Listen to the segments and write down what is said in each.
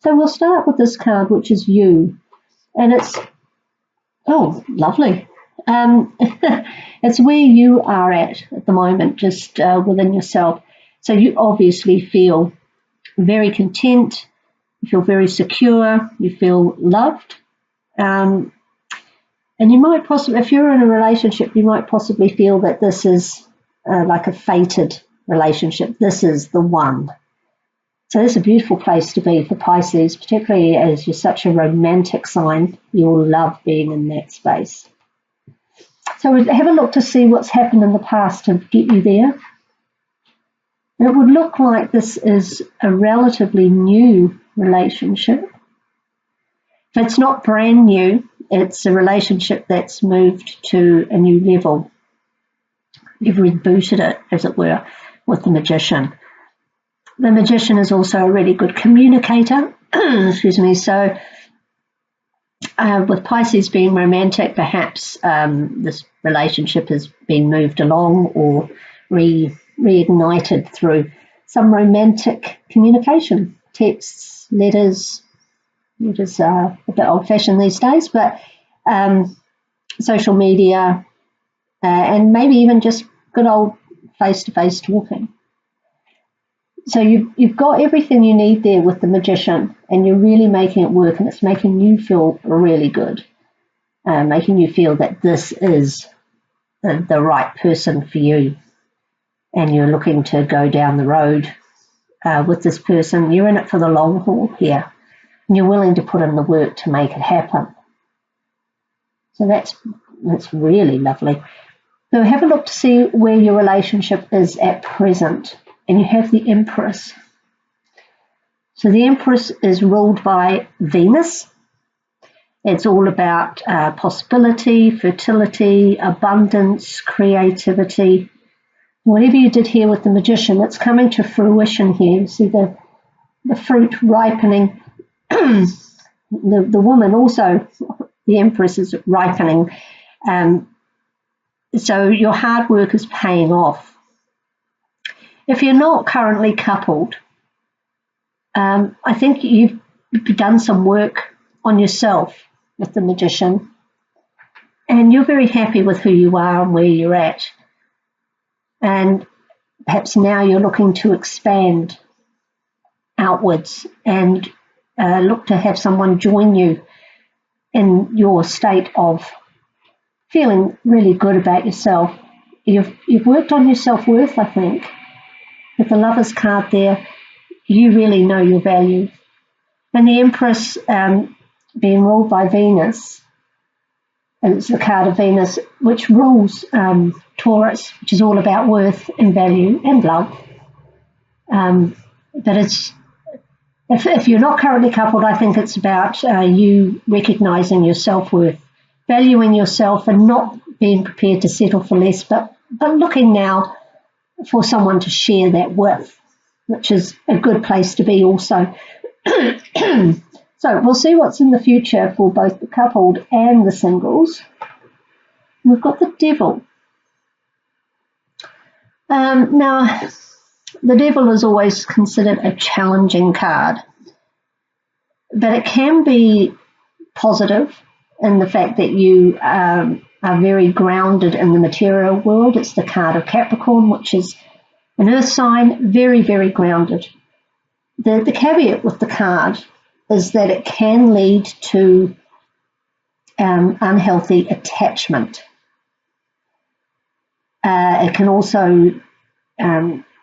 So we'll start with this card, which is you. And it's, oh, lovely. It's where you are at the moment, just within yourself. So you obviously feel very content, you feel very secure, you feel loved. And you might possibly, if you're in a relationship, you might possibly feel that this is like a fated relationship. This is the one. So it's a beautiful place to be for Pisces, particularly as you're such a romantic sign. You'll love being in that space. So we'll have a look to see what's happened in the past to get you there. And it would look like this is a relatively new relationship. If it's not brand new, it's a relationship that's moved to a new level. You've rebooted it, as it were, with the Magician. The Magician is also a really good communicator. Excuse me. So with Pisces being romantic, perhaps this relationship has been moved along or reignited through some romantic communication, texts, letters. It is a bit old-fashioned these days, but social media and maybe even just good old face-to-face talking. So you've got everything you need there with the Magician, and you're really making it work, and it's making you feel really good, making you feel that this is the right person for you, and you're looking to go down the road with this person. You're in it for the long haul here, and you're willing to put in the work to make it happen. So that's really lovely. So have a look to see where your relationship is at present. And you have the Empress. So the Empress is ruled by Venus. It's all about possibility, fertility, abundance, creativity. Whatever you did here with the Magician, it's coming to fruition here. You see the fruit ripening. The woman also, the Empress, is ripening. So your hard work is paying off. If you're not currently coupled, I think you've done some work on yourself with the Magician, and you're very happy with who you are and where you're at. And perhaps now you're looking to expand outwards and look to have someone join you in your state of feeling really good about yourself. You've worked on your self-worth, I think. With the Lovers card there, you really know your value. And the Empress being ruled by Venus, and it's the card of Venus, which rules Taurus, which is all about worth and value and love. But it's if you're not currently coupled, I think it's about you recognising your self-worth, valuing yourself, and not being prepared to settle for less, but looking now for someone to share that with, which is a good place to be also. So we'll see what's in the future for both the coupled and the singles. We've got the Devil. Now, the Devil is always considered a challenging card, but it can be positive in the fact that you are very grounded in the material world. It's the card of Capricorn, which is an earth sign, very, very grounded. The caveat with the card is that it can lead to unhealthy attachment. It can also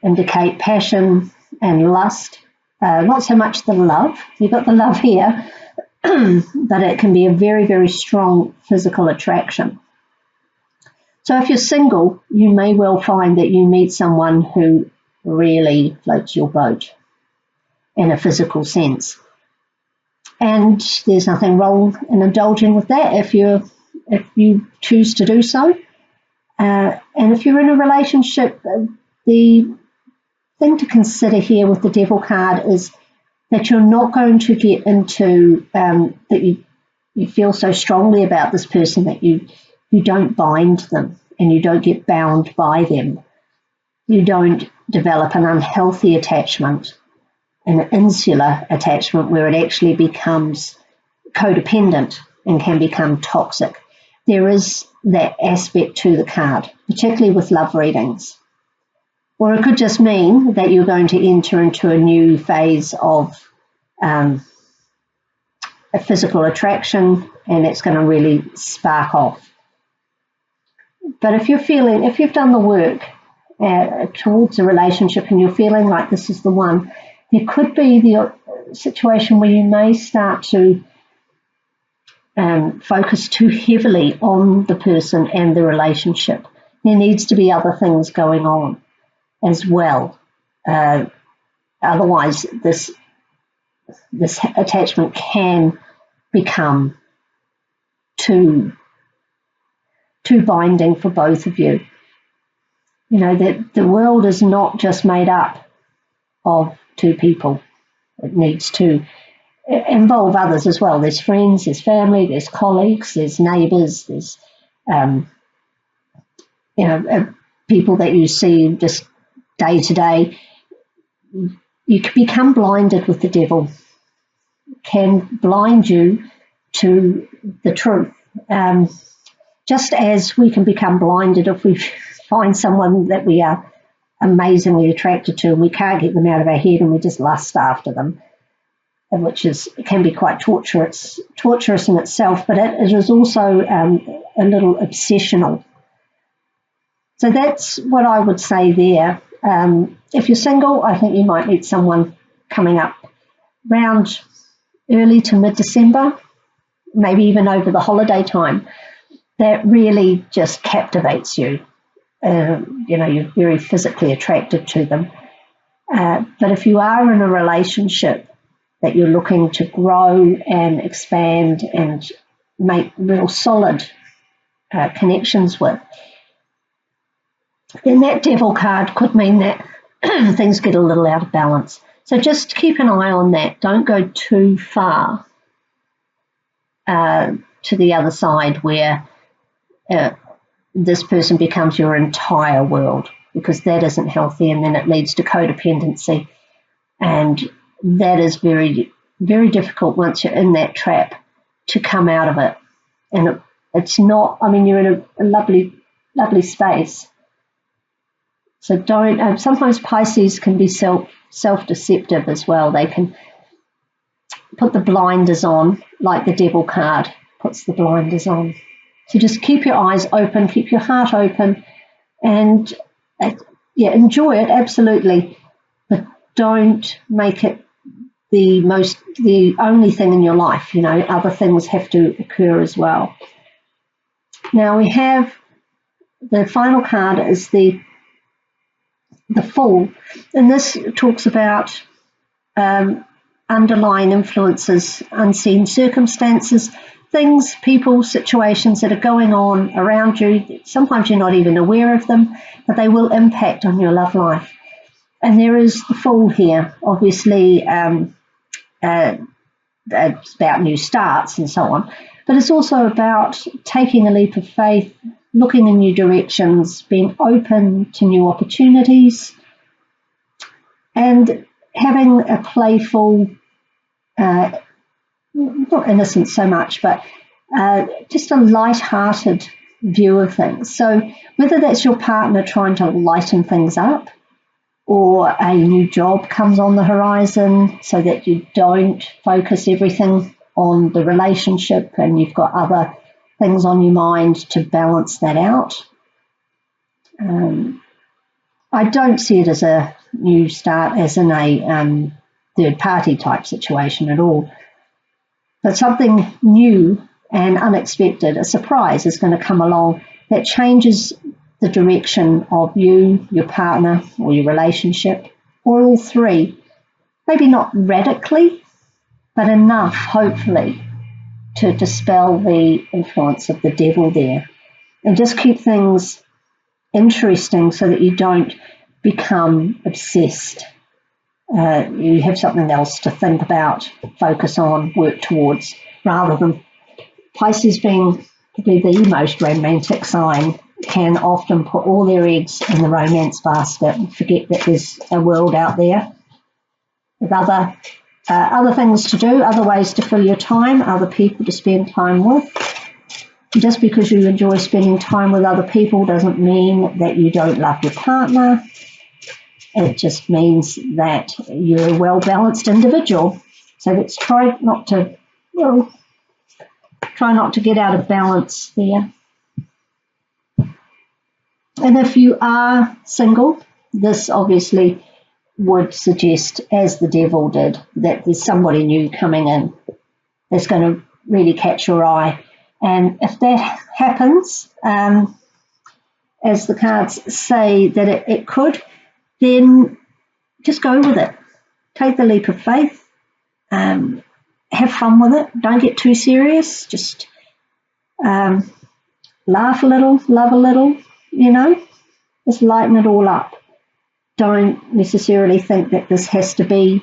indicate passion and lust, not so much the love. You've got the love here, but it can be a very, very strong physical attraction. So if you're single, you may well find that you meet someone who really floats your boat in a physical sense. And there's nothing wrong in indulging with that if you choose to do so. And if you're in a relationship, the thing to consider here with the Devil card is that you're not going to get into that you feel so strongly about this person that you don't bind them and you don't get bound by them. You don't develop an unhealthy attachment. an insular attachment where it actually becomes codependent and can become toxic. There is that aspect to the card, particularly with love readings. Or it could just mean that you're going to enter into a new phase of a physical attraction, and it's going to really spark off. But if you've done the work towards a relationship and you're feeling like this is the one, there could be the situation where you may start to focus too heavily on the person and the relationship. There needs to be other things going on as well. Otherwise, this attachment can become too binding for both of you. You know, that the world is not just made up of two people. It needs to involve others as well. There's friends, there's family, there's colleagues, there's neighbours, there's people that you see just day to day. You can become blinded with the devil. Can blind you to the truth. Just as we can become blinded if we find someone that we are amazingly attracted to and we can't get them out of our head and we just lust after them, which can be quite torturous in itself, but it is also a little obsessional. So that's what I would say there. If you're single, I think you might meet someone coming up around early to mid-December, maybe even over the holiday time, that really just captivates you. You're very physically attracted to them. But if you are in a relationship that you're looking to grow and expand and make real solid connections with, then that devil card could mean that things get a little out of balance. So just keep an eye on that. Don't go too far to the other side where this person becomes your entire world, because that isn't healthy, and then it leads to codependency. And that is very, very difficult once you're in that trap to come out of it. And it's not, you're in a lovely, lovely space. So don't, sometimes Pisces can be self-deceptive as well. They can put the blinders on, like the devil card puts the blinders on. So just keep your eyes open, keep your heart open, and enjoy it, absolutely. But don't make it the only thing in your life. Other things have to occur as well. Now we have the final card is the Fool, and this talks about underlying influences, unseen circumstances, things, people, situations that are going on around you. Sometimes you're not even aware of them, but they will impact on your love life. And there is the Fool here. Obviously, it's about new starts and so on, but it's also about taking a leap of faith, looking in new directions, being open to new opportunities, and having a playful, not innocent so much, but just a light-hearted view of things. So whether that's your partner trying to lighten things up, or a new job comes on the horizon so that you don't focus everything on the relationship and you've got other things on your mind to balance that out. I don't see it as a new start, as in a third-party type situation at all. But something new and unexpected, a surprise, is going to come along that changes the direction of you, your partner, or your relationship, or all three. Maybe not radically, but enough, hopefully, to dispel the influence of the devil there. And just keep things interesting so that you don't become obsessed. You have something else to think about, focus on, work towards, rather than Pisces being probably the most romantic sign can often put all their eggs in the romance basket and forget that there's a world out there. with other things to do, other ways to fill your time, other people to spend time with. Just because you enjoy spending time with other people doesn't mean that you don't love your partner. It just means that you're a well-balanced individual. So let's try not to get out of balance there. And if you are single, this obviously would suggest, as the devil did, that there's somebody new coming in that's going to really catch your eye. And if that happens, as the cards say that it could, then just go with it. Take the leap of faith. Have fun with it. Don't get too serious. Just laugh a little, love a little, Just lighten it all up. Don't necessarily think that this has to be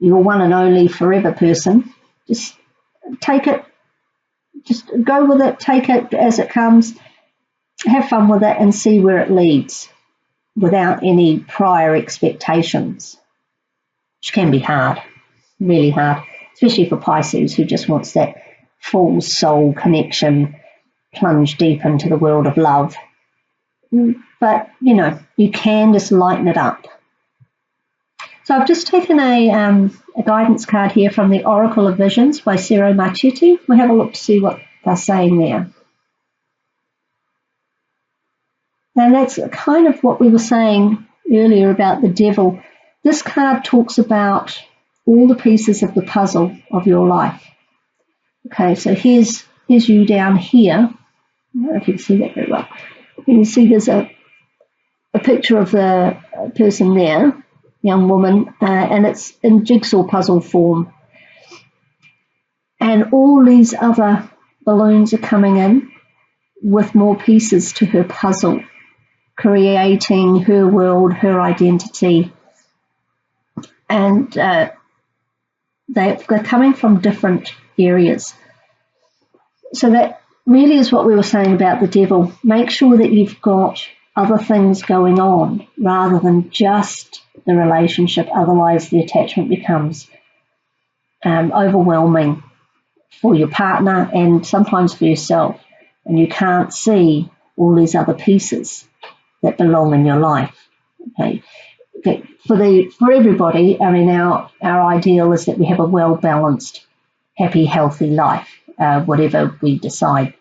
your one and only forever person. Just take it. Just go with it. Take it as it comes. Have fun with it and see where it leads without any prior expectations, which can be hard, really hard, especially for Pisces, who just wants that full soul connection, plunge deep into the world of love. But, you can just lighten it up. So I've just taken a guidance card here from the Oracle of Visions by Ciro Marchetti. We'll have a look to see what they're saying there. And that's kind of what we were saying earlier about the devil. This card talks about all the pieces of the puzzle of your life. Okay, so here's you down here. I don't know if you can see that very well. You can see there's a picture of the person there, young woman, and it's in jigsaw puzzle form. And all these other balloons are coming in with more pieces to her puzzle, creating her world, her identity. And they're coming from different areas. So that really is what we were saying about the devil. Make sure that you've got other things going on rather than just the relationship. Otherwise, the attachment becomes overwhelming for your partner and sometimes for yourself. And you can't see all these other pieces that belong in your life. Okay. For everybody, I mean, our ideal is that we have a well-balanced, happy, healthy life, whatever we decide,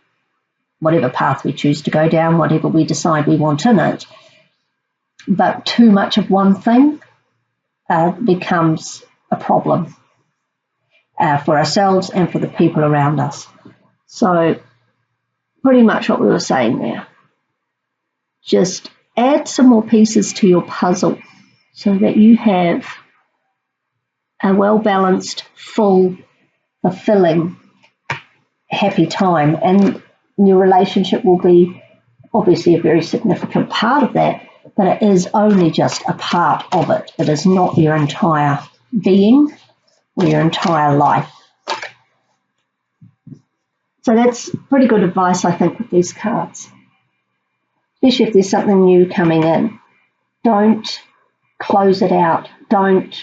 whatever path we choose to go down, whatever we decide we want in it. But too much of one thing becomes a problem for ourselves and for the people around us. So pretty much what we were saying there. Just add some more pieces to your puzzle so that you have a well-balanced, full, fulfilling, happy time. And your relationship will be obviously a very significant part of that, but it is only just a part of it. It is not your entire being or your entire life. So that's pretty good advice, I think, with these cards. Especially if there's something new coming in. Don't close it out. Don't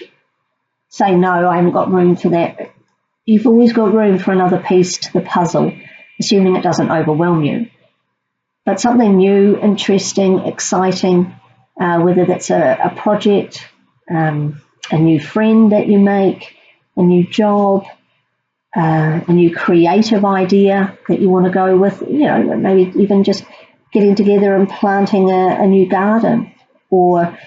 say, no, I haven't got room for that. You've always got room for another piece to the puzzle, assuming it doesn't overwhelm you. But something new, interesting, exciting, whether that's a project, a new friend that you make, a new job, a new creative idea that you want to go with, maybe even just getting together and planting a new garden, or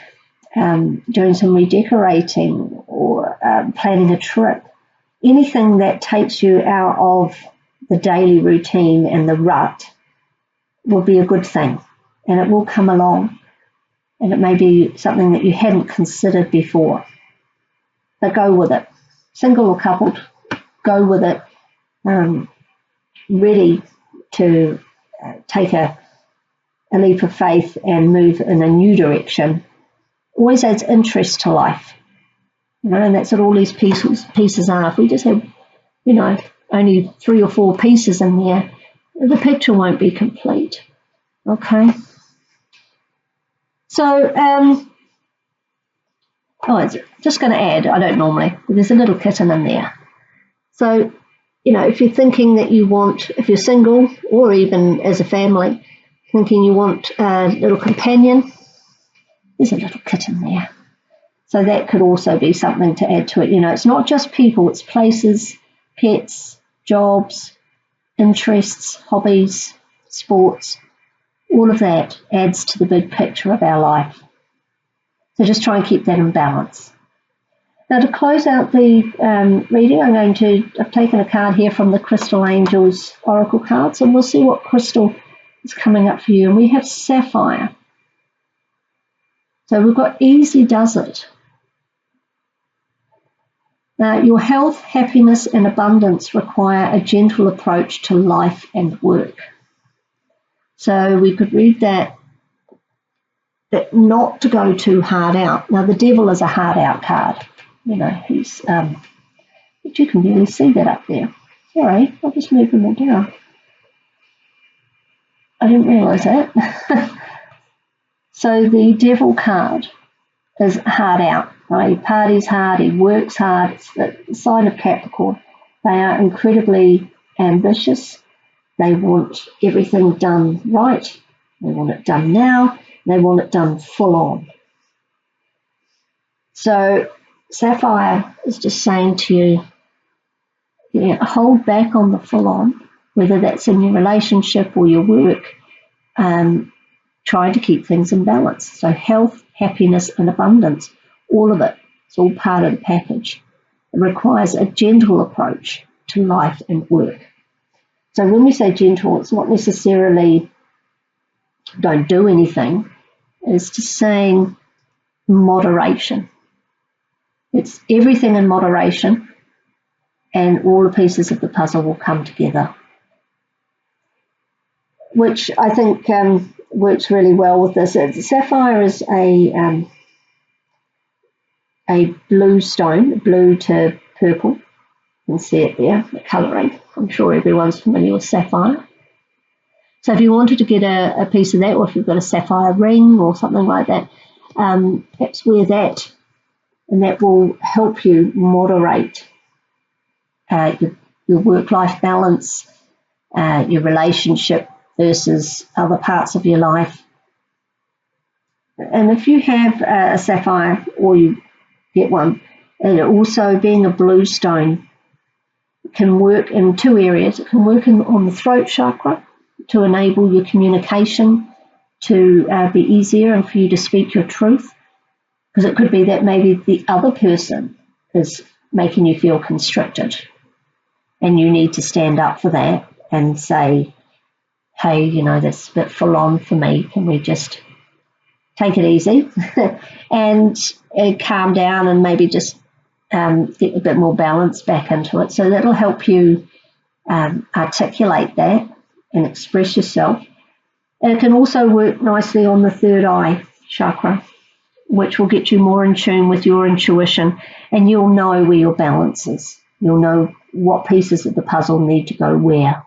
doing some redecorating, or planning a trip. Anything that takes you out of the daily routine and the rut will be a good thing, and it will come along, and it may be something that you hadn't considered before. But go with it. Single or coupled, go with it, ready to take a leap of faith and move in a new direction. Always adds interest to life. And that's what all these pieces are. If we just have, only 3 or 4 pieces in there, the picture won't be complete. Okay? So Oh, it's just going to add, I don't normally, but there's a little kitten in there. So, if you're thinking that you want, if you're single or even as a family, thinking you want a little companion, there's a little kitten there. So that could also be something to add to it. It's not just people, it's places, pets, jobs, interests, hobbies, sports. All of that adds to the big picture of our life. So just try and keep that in balance. Now, to close out the reading, I've taken a card here from the Crystal Angels Oracle cards, and we'll see what crystal is coming up for you. And we have sapphire. So we've got easy does it. Your health, happiness, and abundance require a gentle approach to life and work. So we could read that not to go too hard out. Now, the devil is a hard out card. He's, but you can really see that up there. Sorry, I'll just move them down. I didn't realise that. So the devil card is hard out. He parties hard, he works hard. It's the sign of Capricorn. They are incredibly ambitious. They want everything done right. They want it done now. They want it done full on. So Sapphire is just saying to you, hold back on the full on, whether that's in your relationship or your work, trying to keep things in balance. So health, happiness, and abundance, all of it, it's all part of the package. It requires a gentle approach to life and work. So when we say gentle, it's not necessarily don't do anything. It's just saying moderation. It's everything in moderation, and all the pieces of the puzzle will come together, which I think works really well with this. Sapphire is a blue stone, blue to purple. You can see it there, the colouring. I'm sure everyone's familiar with sapphire. So if you wanted to get a piece of that, or if you've got a sapphire ring or something like that, perhaps wear that, and that will help you moderate your work-life balance, your relationship versus other parts of your life. And if you have a sapphire, or you get one, and also being a blue stone can work in two areas. It can work on the throat chakra to enable your communication to be easier and for you to speak your truth, because it could be that maybe the other person is making you feel constricted and you need to stand up for that and say, hey, that's a bit full on for me. Can we just take it easy and calm down and maybe just get a bit more balance back into it. So that'll help you articulate that and express yourself. And it can also work nicely on the third eye chakra, which will get you more in tune with your intuition, and you'll know where your balance is. You'll know what pieces of the puzzle need to go where.